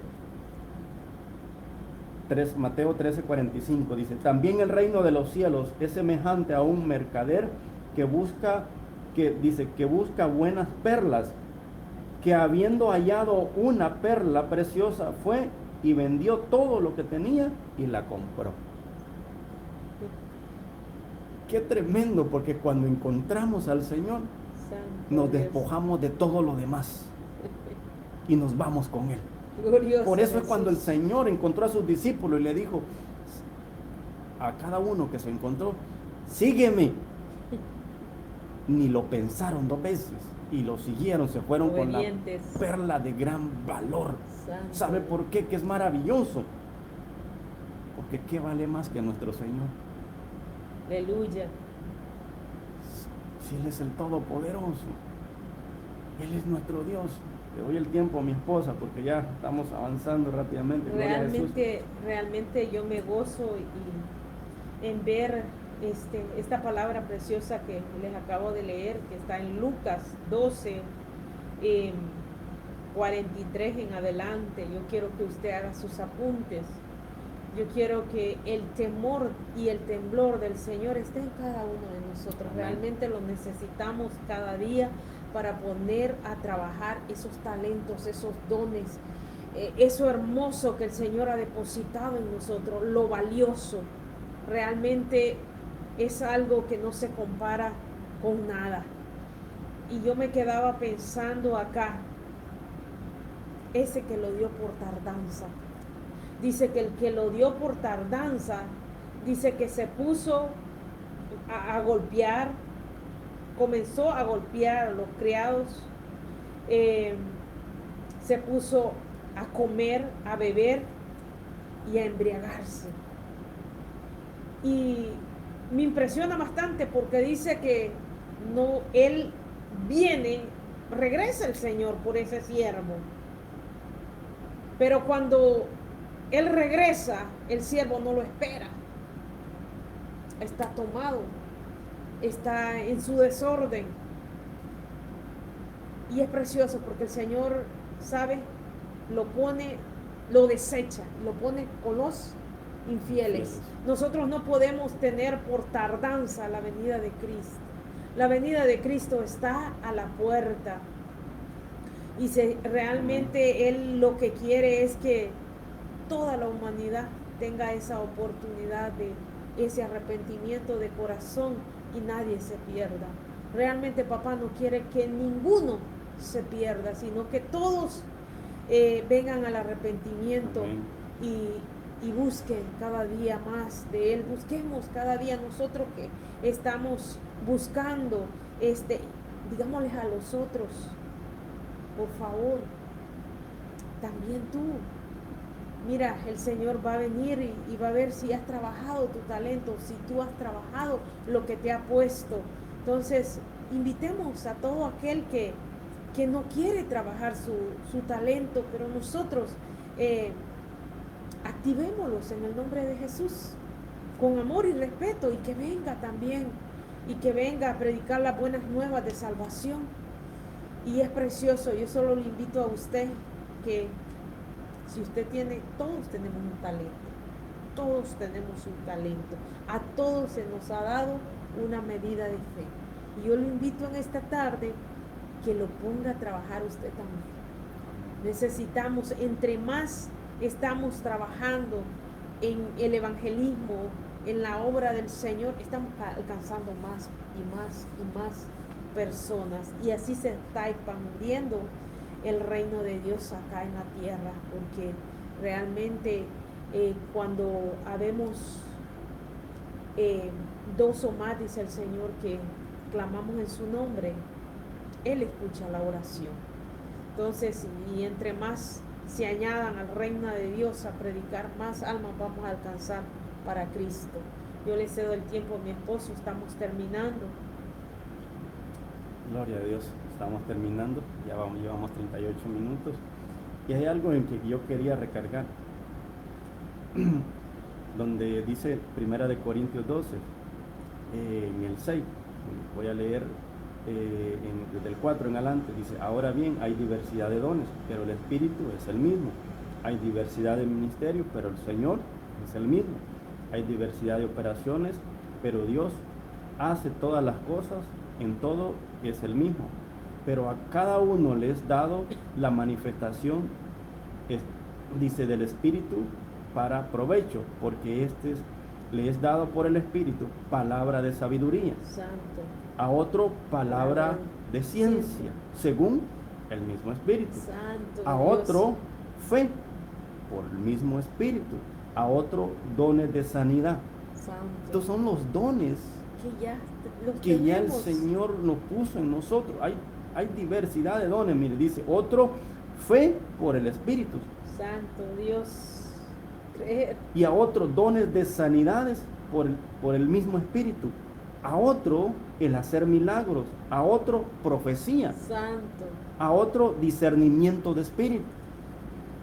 Mateo 13:45 dice, también el reino de los cielos es semejante a un mercader que busca buenas perlas, que habiendo hallado una perla preciosa fue y vendió todo lo que tenía y la compró. Qué tremendo, porque cuando encontramos al Señor nos despojamos de todo lo demás y nos vamos con Él. Glorioso Por eso Jesús. es cuando el Señor encontró a sus discípulos y le dijo a cada uno que se encontró, sígueme. Ni lo pensaron dos veces y lo siguieron, se fueron obedientes, con la perla de gran valor. Santo. ¿Sabe por qué? Que es maravilloso. Porque ¿qué vale más que nuestro Señor? Aleluya. Si Él es el Todopoderoso, Él es nuestro Dios. Le doy el tiempo a mi esposa porque ya estamos avanzando rápidamente. Gloria a Jesús. Realmente yo me gozo en ver esta palabra preciosa que les acabo de leer, que está en Lucas 12, 43 en adelante. Yo quiero que usted haga sus apuntes. Yo quiero que el temor y el temblor del Señor esté en cada uno de nosotros. Amén. Realmente lo necesitamos cada día para poner a trabajar esos talentos, esos dones, eso hermoso que el Señor ha depositado en nosotros, lo valioso. Realmente es algo que no se compara con nada. Y yo me quedaba pensando acá, ese que lo dio por tardanza. Dice que el que lo dio por tardanza, dice que se puso a golpear, comenzó a golpear a los criados, se puso a comer, a beber y a embriagarse. Y me impresiona bastante porque dice que no, él viene, regresa el Señor por ese siervo. Pero cuando él regresa, el siervo no lo espera. Está tomado, está en su desorden. Y es precioso porque el Señor, ¿sabe? Lo pone, lo desecha, lo pone con los infieles. Nosotros no podemos tener por tardanza la venida de Cristo. La venida de Cristo está a la puerta. Y realmente Él lo que quiere es que toda la humanidad tenga esa oportunidad de ese arrepentimiento de corazón y nadie se pierda. Realmente papá no quiere que ninguno se pierda, sino que todos vengan al arrepentimiento y busquen cada día más de Él. Busquemos cada día nosotros que estamos buscando, digámosles a los otros, por favor, también tú. Mira, el Señor va a venir y va a ver si has trabajado tu talento, si tú has trabajado lo que te ha puesto. Entonces, invitemos a todo aquel que no quiere trabajar su talento, pero nosotros activémoslos en el nombre de Jesús, con amor y respeto, y que venga también, y que venga a predicar las buenas nuevas de salvación. Y es precioso, yo solo le invito a usted que si usted tiene, todos tenemos un talento, todos tenemos un talento, a todos se nos ha dado una medida de fe. Y yo lo invito en esta tarde que lo ponga a trabajar usted también. Necesitamos, entre más estamos trabajando en el evangelismo, en la obra del Señor, estamos alcanzando más y más y más personas, y así se está expandiendo el reino de Dios acá en la tierra, porque realmente cuando habemos dos o más, dice el Señor, que clamamos en su nombre, Él escucha la oración. Entonces, y entre más se añadan al reino de Dios a predicar, más almas vamos a alcanzar para Cristo. Yo le cedo el tiempo a mi esposo, estamos terminando. Gloria a Dios, estamos terminando, llevamos 38 minutos. Y hay algo en que yo quería recargar, donde dice 1 Corintios 12, en el 6, voy a leer desde el 4 en adelante, dice: ahora bien, hay diversidad de dones, pero el Espíritu es el mismo. Hay diversidad de ministerios, pero el Señor es el mismo. Hay diversidad de operaciones, pero Dios hace todas las cosas, en todo es el mismo. Pero a cada uno le es dado la manifestación, dice, del Espíritu para provecho, porque le es dado por el Espíritu palabra de sabiduría. Santo. A otro palabra de ciencia, según el mismo Espíritu. Santo A Dios. otro fe, por el mismo Espíritu. A otro dones de sanidad. Santo. Estos son los dones que ya el tenemos. Señor nos puso en nosotros. Hay diversidad de dones. Mire, dice: otro fe por el Espíritu. Santo Dios. Creer. Y a otros dones de sanidades por el mismo Espíritu, a otro el hacer milagros, a otro profecía, Santo. a otro discernimiento de espíritu,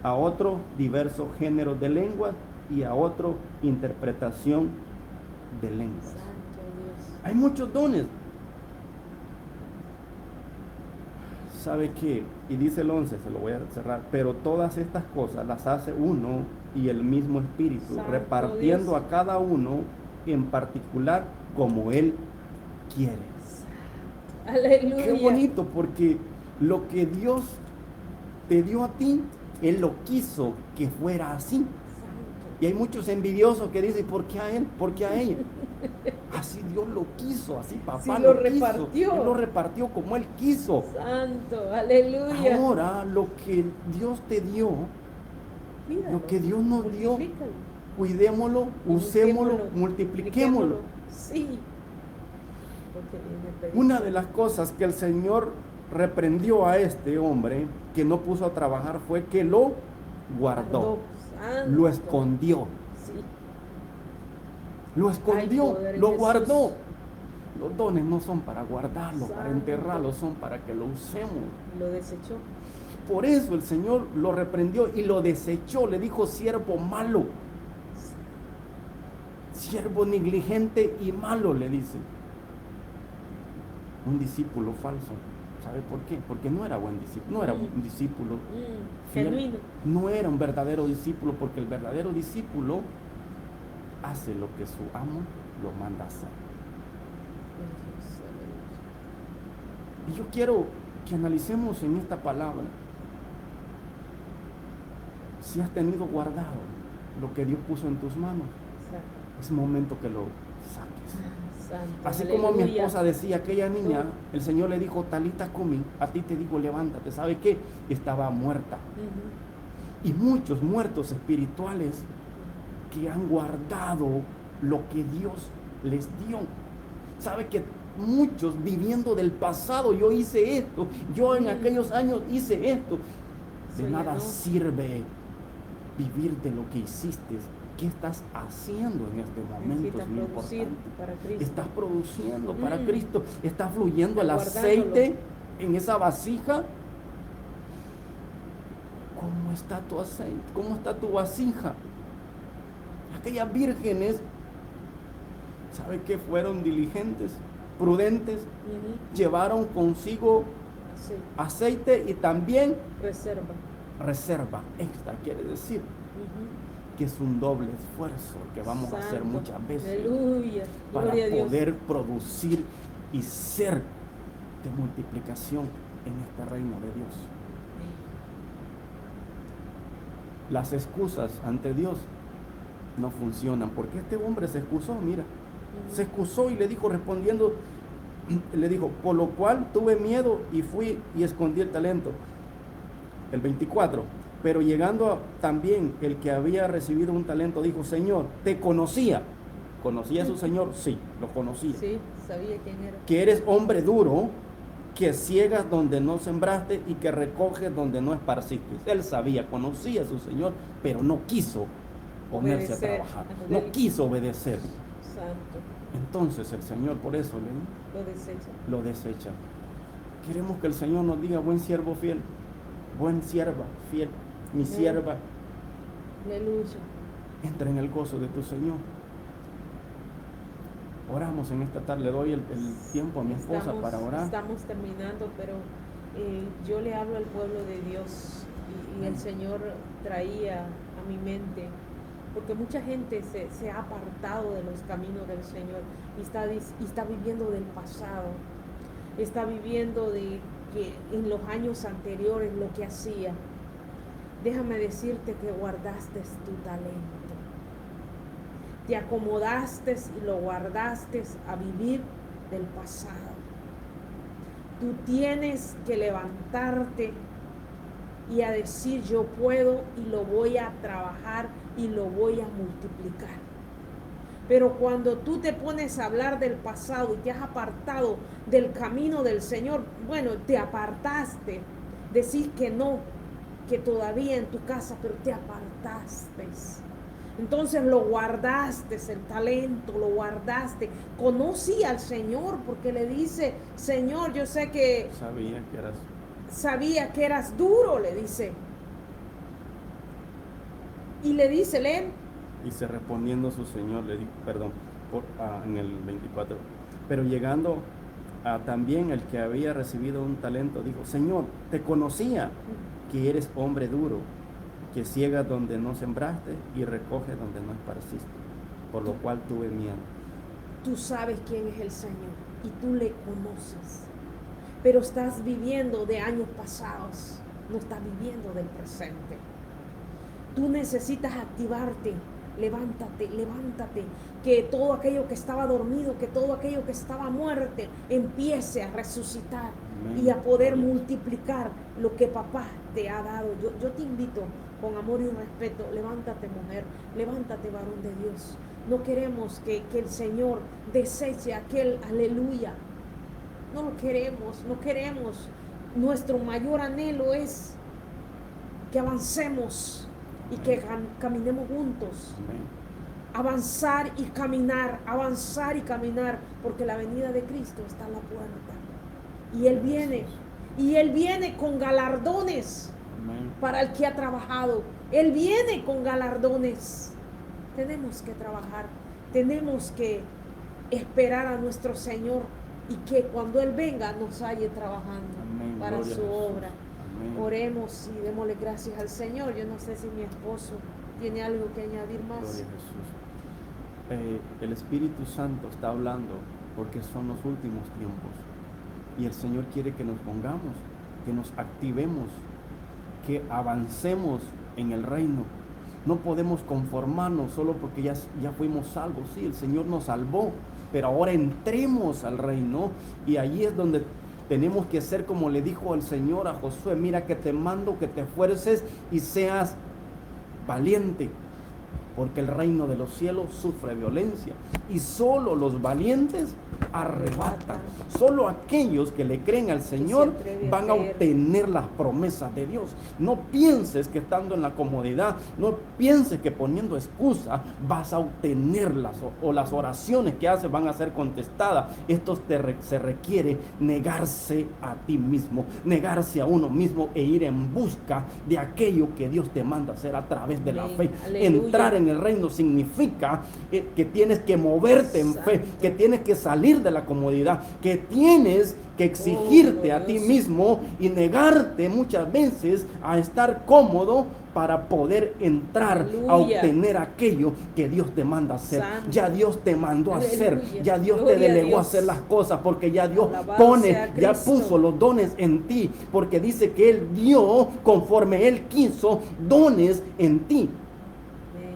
a otro diversos géneros de lenguas y a otro interpretación de lenguas. Santo Dios. Hay muchos dones. ¿Sabe qué? Y dice el 11, se lo voy a cerrar, pero todas estas cosas las hace uno y el mismo Espíritu, Santo repartiendo Dios. a cada uno en particular como Él quiere. Aleluya. Qué bonito, porque lo que Dios te dio a ti, Él lo quiso que fuera así. Santo. Y hay muchos envidiosos que dicen, ¿por qué a él? ¿Por qué a ella? Así Dios lo quiso, así papá Sí, lo lo quiso. repartió. Él lo repartió como Él quiso. Santo. Aleluya. Ahora, lo que Dios te dio, Cuídalo. lo que Dios nos dio, Multiplícalo. cuidémoslo, usémoslo, multipliquémoslo. Sí. Porque viene a pedir. Una de las cosas que el Señor reprendió a este hombre que no puso a trabajar fue que lo guardó, Santo. lo escondió, Sí. lo Hay escondió, poder en lo Jesús. guardó. Los dones no son para guardarlos, para Santo. enterrarlos, son para que lo usemos. Lo desechó. Por eso el Señor lo reprendió y lo desechó, le dijo siervo malo, siervo negligente y malo, le dice. Un discípulo falso. ¿Sabe por qué? Porque no era buen discípulo, no era un discípulo fiel, Genuino. no era un verdadero discípulo, porque el verdadero discípulo hace lo que su amo lo manda a hacer. Y yo quiero que analicemos en esta palabra si has tenido guardado lo que Dios puso en tus manos. Es momento que lo saques. Santo. Así como mi Aleluya. esposa decía, aquella niña, el Señor le dijo, Talita cumi, a ti te digo, levántate. ¿Sabe qué? Estaba muerta. Ujú. Y muchos muertos espirituales que han guardado lo que Dios les dio. ¿Sabe que muchos viviendo del pasado, yo hice esto, yo en aquellos años hice esto? De Eso ya nada no. sirve vivir de lo que hiciste. ¿Qué estás haciendo en este momento? Necesitas Es lo producir importante. para Cristo. Estás produciendo para Mm. Cristo, está fluyendo el Guardándolo. aceite en esa vasija. ¿Cómo está tu aceite? ¿Cómo está tu vasija? Aquellas vírgenes, ¿sabe qué? Fueron diligentes, prudentes, Ujú. llevaron consigo Sí. aceite y también Reserva. reserva extra, quiere decir Ujú. que es un doble esfuerzo que vamos a hacer Santo. muchas veces Aleluya. para Gloria a Dios. poder producir y ser de multiplicación en este reino de Dios. Las excusas ante Dios no funcionan, porque este hombre se excusó, mira, Ujú. se excusó y le dijo respondiendo, le dijo, por lo cual tuve miedo y fui y escondí el talento. El 24, pero llegando también el que había recibido un talento dijo, Señor, te conocía. ¿Conocía a su Señor? Sí, lo conocía. Sí, sabía quién era. Que eres hombre duro, que ciegas donde no sembraste y que recoges donde no esparciste. Él sabía, conocía a su Señor, pero no quiso ponerse Obedecer. a trabajar, no quiso obedecer. Santo. Entonces el Señor por eso Lo desecha. lo desecha. Queremos que el Señor nos diga, buen siervo fiel, buen sierva fiel, mi Amén. sierva, Aleluya. entra en el gozo de tu Señor. Oramos en esta tarde, le doy el tiempo a mi esposa para orar. Estamos terminando, pero yo le hablo al pueblo de Dios y el Señor traía a mi mente, porque mucha gente se ha apartado de los caminos del Señor y está viviendo del pasado, está viviendo de que en los años anteriores lo que hacía. Déjame decirte que guardaste tu talento. Te acomodaste y lo guardaste a vivir del pasado. Tú tienes que levantarte y a decir yo puedo y lo voy a trabajar y lo voy a multiplicar. Pero cuando tú te pones a hablar del pasado y te has apartado del camino del Señor, bueno, te apartaste, decís que no, que todavía en tu casa, pero te apartaste. Entonces lo guardaste, el talento, lo guardaste. Conocí al Señor porque le dice, Señor, yo sé que sabía que eras duro, le dice. Y le dice, leen. Dice, respondiendo su Señor, le dijo, en el 24, pero llegando a también el que había recibido un talento, dijo, Señor, te conocía que eres hombre duro, que ciegas donde no sembraste y recoges donde no esparciste, por lo cual tuve miedo. Tú sabes quién es el Señor y tú le conoces, pero estás viviendo de años pasados, no estás viviendo del presente. Tú necesitas activarte. Levántate, levántate, que todo aquello que estaba dormido, que todo aquello que estaba muerto, empiece a resucitar. Amén. Y a poder multiplicar lo que papá te ha dado. Yo te invito con amor y respeto, levántate mujer, levántate varón de Dios. No queremos que el Señor deseche aquel aleluya. No lo queremos, no queremos. Nuestro mayor anhelo es que avancemos y que caminemos juntos. Amén. Avanzar y caminar, porque la venida de Cristo está a la puerta. Y Él viene con galardones. Amén. Para el que ha trabajado. Él viene con galardones. Tenemos que trabajar, tenemos que esperar a nuestro Señor y que cuando Él venga nos halle trabajando. Amén. Para Gloria su obra. Amén. Oremos y démosle gracias al Señor. Yo no sé si mi esposo tiene algo que añadir más. Gloria a Jesús. El Espíritu Santo está hablando porque son los últimos tiempos y el Señor quiere que nos pongamos, que nos activemos, que avancemos en el reino. No podemos conformarnos solo porque ya fuimos salvos. Sí, el Señor nos salvó, pero ahora entremos al reino y allí es donde tenemos que ser como le dijo el Señor a Josué, mira que te mando que te esfuerces y seas valiente, porque el reino de los cielos sufre violencia y solo los valientes arrebatan. Solo aquellos que le creen al Señor van a obtener las promesas de Dios. No pienses que estando en la comodidad, no pienses que poniendo excusa vas a obtenerlas o las oraciones que haces van a ser contestadas. Esto se requiere negarse a ti mismo, negarse a uno mismo e ir en busca de aquello que Dios te manda hacer a través de la fe. Aleluya. Entrar en el reino significa que tienes que moverte en fe, que tienes que salir de la comodidad, que tienes que exigirte a ti mismo y negarte muchas veces a estar cómodo para poder entrar a obtener aquello que Dios te manda hacer. Santo. Ya Dios te mandó a hacer, ya Dios Gloria te delegó a Dios. hacer las cosas, porque ya Dios Alabado sea ya Cristo. puso los dones en ti, porque dice que Él dio conforme Él quiso dones en ti.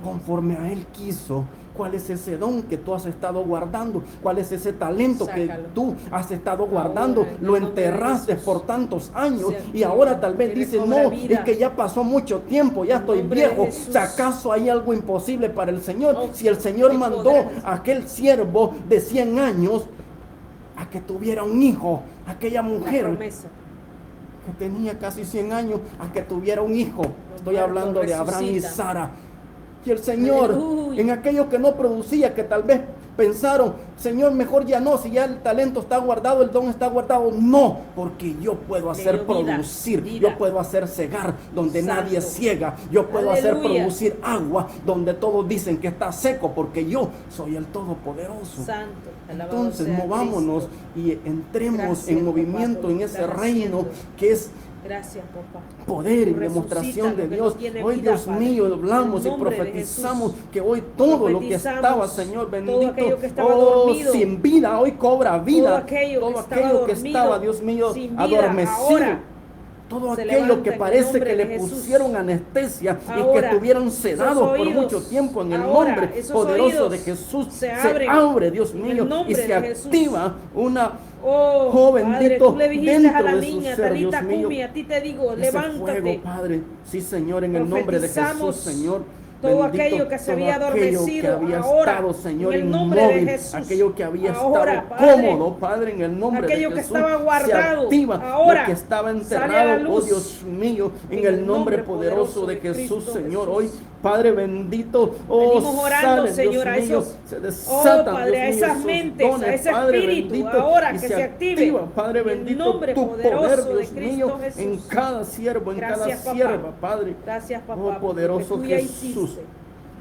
Conforme a Él quiso. ¿Cuál es ese don que tú has estado guardando? ¿Cuál es ese talento que tú has estado guardando? Ahora, lo enterraste por tantos años y ahora tal vez dices, cobra no, vida. es que ya pasó mucho tiempo, ya estoy nombre de viejo. Jesús. Si acaso hay algo imposible para el Señor, Oh, si el Señor hay mandó poder. a aquel siervo de 100 años a que tuviera un hijo, aquella La mujer promesa. que tenía casi 100 años a que tuviera un hijo. Estoy muertos hablando de Abraham y resucitan. Sara. Y el Señor, Aleluya. en aquello que no producía, que tal vez pensaron, Señor, mejor ya no, si ya el talento está guardado, el don está guardado. No, porque yo puedo hacer dio vida, producir, vida. yo puedo hacer cegar donde Santo. nadie ciega, yo puedo hacer Aleluya. producir agua donde todos dicen que está seco, porque yo soy el Todopoderoso. Santo. Alabado Entonces sea movámonos Cristo. y entremos Gracias, en papá, movimiento por lo en que ese estás reino haciendo. que es Gracias, papá. poder y Tú demostración resucita de lo que Dios. no tiene Hoy, vida, Dios Padre. mío, En hablamos el y nombre de profetizamos Jesús. que hoy todo lo que Profetizamos estaba, Señor todo bendito, aquello que estaba oh, dormido. sin vida, hoy cobra vida. Todo aquello que estaba dormido, estaba, Dios mío, sin vida, adormecido. ahora Todo se aquello levanta que en el parece nombre que de le Jesús. pusieron anestesia y que Ahora, estuvieron esos sedados por oídos, mucho tiempo en el ahora, nombre esos poderoso oídos de Jesús se se abren abre, Dios en el mío, nombre y se de Jesús. activa una Oh, joven Padre, bendito tú le dijiste dentro a la de su niña, ser, Dios Talita mío. Cumi, a ti te digo, Ese levántate. fuego, Padre, sí, Señor, en el nombre de Jesús, Profetizamos Señor. Todo Bendito aquello que se todo había aquello adormecido, que había ahora, estado, Señor, en el nombre de inmóvil, Jesús. aquello que había Ahora, estado Padre, cómodo, Padre, en el nombre aquello de que Jesús, estaba se guardado, activa. ahora Lo que estaba sale a enterrado, la oh luz. Dios mío, en el nombre poderoso de Jesús, Cristo Señor. Jesús. Hoy, Padre bendito, oh, Venimos orando, sale, Señor, a Dios mío, esos, se oh desatan, Padre, a Dios mío, esas esos mentes, dones, a ese Padre espíritu, bendito, ahora y que se se active, activa, Padre en el bendito, nombre tu poder, poderoso de Dios Cristo mío, Jesús. en cada siervo, en Gracias, cada papá. sierva, Padre. Gracias, papá, Oh, poderoso porque tú ya Jesús. hiciste.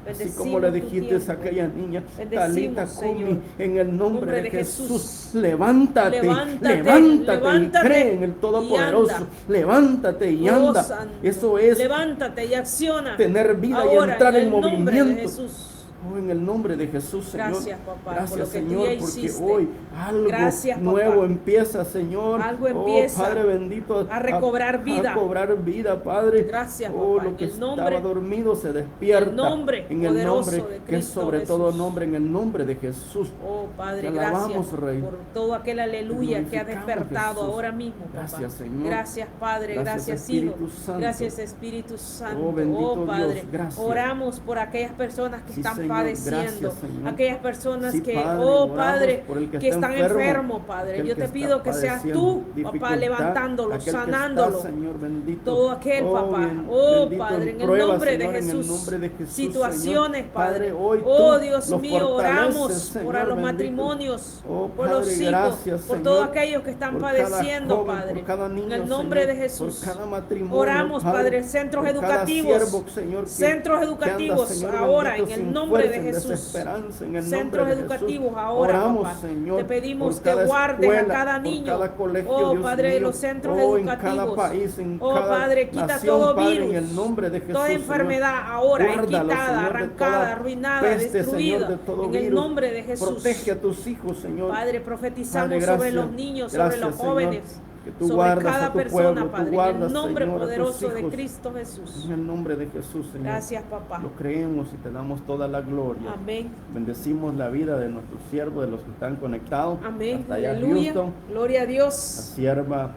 Así como le Bendecimos tu dijiste a tiempo. aquella niña, Bendecimos, Talita Señor. Kumi, en el nombre de Jesús. Jesús, levántate, Levántate, levántate, levántate y cree en el y Todopoderoso, anda. levántate y Oh, anda. Santo, Eso es levántate y acciona. tener vida ahora, y entrar en el nombre de movimiento. Jesús. Oh, en el nombre de Jesús, Señor. Gracias, papá, Gracias, por lo que tú Señor, ya porque hiciste. hoy algo Gracias, papá. nuevo empieza, Señor. Algo empieza oh, Padre bendito, a recobrar vida. A cobrar vida, Padre. Gracias, oh, papá, lo en que el nombre, estaba dormido se despierta. el nombre en el poderoso nombre de que es Cristo sobre todo Jesús. nombre, en el nombre de Jesús. Oh, Padre, Te gracias alabamos, Rey. por todo aquel aleluya que ha glorificamos, despertado Jesús. ahora mismo, papá. Gracias, Señor. Gracias, Padre. Gracias, Hijo. Espíritu Santo. Gracias, Espíritu Santo. Oh, bendito Oh, Padre. Dios, gracias. Oramos por aquellas personas que Sí, están Señor, padeciendo. gracias, Señor. Aquellas personas Sí, que, Padre, oh, oramos Padre, por el que que está están enfermo, enfermos, Padre. aquel Yo que te está pido que seas padeciendo tú, papá, dificultad, levantándolo, aquel que sanándolo. está, Señor bendito. Todo aquel, Oh, papá. bien, Oh, bendito Padre, en el prueba, nombre de Señor, en el Jesús. nombre de Jesús, Situaciones, Señor. Padre. Hoy Oh, tú Dios los mío, fortaleces, oramos por Señor los bendito. matrimonios, Oh, por los Padre, hijos, gracias, por Señor, todos aquellos que están por cada padeciendo, joven, Padre. por cada niño, En el nombre Señor, de Jesús. por cada matrimonio, Oramos, Padre, centros por cada educativos. siervo, Señor, Centros que anda, educativos Señor ahora, bendito, en el sin nombre de fuerza, en Jesús. desesperanza, en el Centros nombre de educativos Jesús. ahora, Oramos, papá. Señor, Te pedimos por que cada guardes a escuela, cada por niño. cada colegio, Oh, Dios Padre, de mío. los centros Oh, educativos. en cada país, en Oh, cada Padre, quita nación, todo Padre, virus. en el nombre de Jesús, Toda Señor. enfermedad ahora es Guárdalo, quitada, Señor, de arrancada, toda arruinada, peste, destruida. Señor, de todo En el virus. nombre de Jesús. Protege a tus hijos, Señor. Padre, profetizamos Padre, sobre gracias. los niños, Gracias, sobre los Señor, jóvenes, que tú sobre guardas cada a tu persona, pueblo, tú Padre, en guardas, el nombre Señor, a tus poderoso de hijos. Cristo Jesús. En el nombre de Jesús, Señor. Gracias, papá. Lo creemos y te damos toda la gloria. Amén. Bendecimos la vida de nuestros siervos, de los que están conectados. Amén. Hasta allá en Aleluya. Houston. Gloria a La Dios. sierva,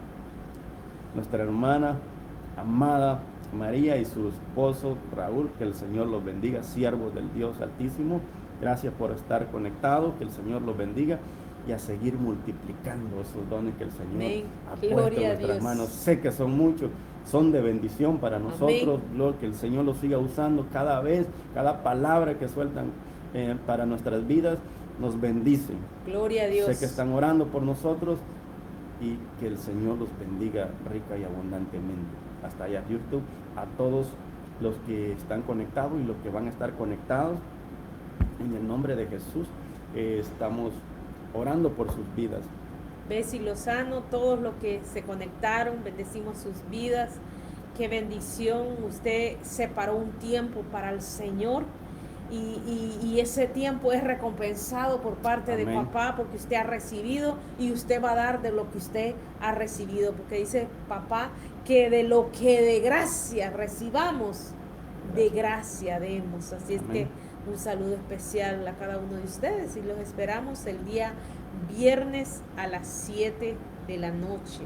nuestra hermana amada María y su esposo Raúl, que el Señor los bendiga, siervos del Dios Altísimo. Gracias por estar conectados, que el Señor los bendiga y a seguir multiplicando esos dones que el Señor Amén. ha puesto Gloria en a nuestras Dios. manos. Sé que son muchos, son de bendición para nosotros. Que el Señor los siga usando cada vez, cada palabra que sueltan para nuestras vidas nos bendice. Gloria a Dios. Sé que están orando por nosotros y que el Señor los bendiga rica y abundantemente. Hasta allá YouTube, a todos los que están conectados y los que van a estar conectados, en el nombre de Jesús, estamos orando por sus vidas. Bessie Lozano, todos los que se conectaron, bendecimos sus vidas. Qué bendición, usted separó un tiempo para el Señor y ese tiempo es recompensado por parte de Amén. papá, porque usted ha recibido y usted va a dar de lo que usted ha recibido, porque dice papá que de lo que de gracia recibamos, de gracia demos. Así es Amén. que un saludo especial a cada uno de ustedes y los esperamos el día viernes a las 7 de la noche.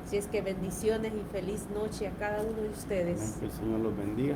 Así es que bendiciones y feliz noche a cada uno de Amén. ustedes. Que el Señor los bendiga.